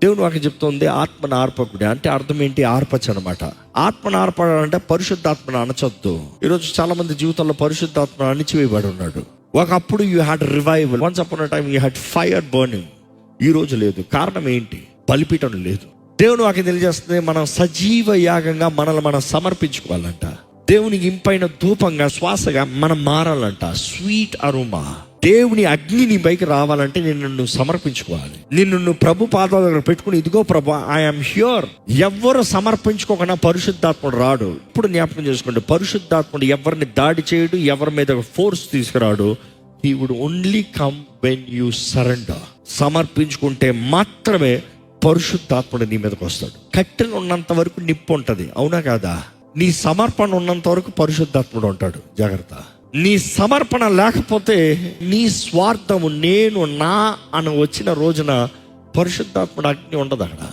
దేవుని వాక్యం చెప్తుంది ఆత్మను ఆర్పకుడి అంటే అర్థం ఏంటి? ఆర్పచ్చు అనమాట. ఆత్మను ఆర్పడాలంటే పరిశుద్ధాత్మను అణచొద్దు. ఈరోజు చాలా మంది జీవితంలో పరిశుద్ధాత్మ అణిచివేయబడి ఉన్నాడు. ఒకప్పుడు you had revival, once upon a time you had fire burning. ఈ రోజు లేదు. కారణం ఏంటి? బలిపీఠం లేదు. దేవుని వాక్యం తెలియజేస్తుంది మనం సజీవ యాగంగా మనల్ని మనం సమర్పించుకోవాలంట. దేవునికి ఇంపైన ధూపంగా, శ్వాసగా మనం మారాలంట. Sweet aroma. దేవుని అగ్ని నీ పైకి రావాలంటే నిన్ను నువ్వు సమర్పించుకోవాలి. నిన్ను నువ్వు ప్రభు పాదాల దగ్గర పెట్టుకుని, ఇదిగో ప్రభు ఐఎమ్ హ్యూర్. ఎవ్వరు సమర్పించుకోకుండా పరిశుద్ధాత్ముడు రాడు. ఇప్పుడు జ్ఞాపకం చేసుకోండి, పరిశుద్ధాత్ముడు ఎవరిని దాడి చేయడు, ఎవరి మీద ఫోర్స్ తీసుకురాడు. He would only come when you surrender. సమర్పించుకుంటే మాత్రమే పరిశుద్ధాత్ముడు నీ మీదకి వస్తాడు. కట్టెలు ఉన్నంత వరకు నిప్పు ఉంటుంది, అవునా కాదా? నీ సమర్పణ ఉన్నంత వరకు పరిశుద్ధాత్ముడు ఉంటాడు. జాగ్రత్త. నీ సమర్పణ లేకపోతే నీ స్వార్థము, నేను నా అని వచ్చిన రోజున పరిశుద్ధాత్ముడు అగ్ని ఉండదు అక్కడ.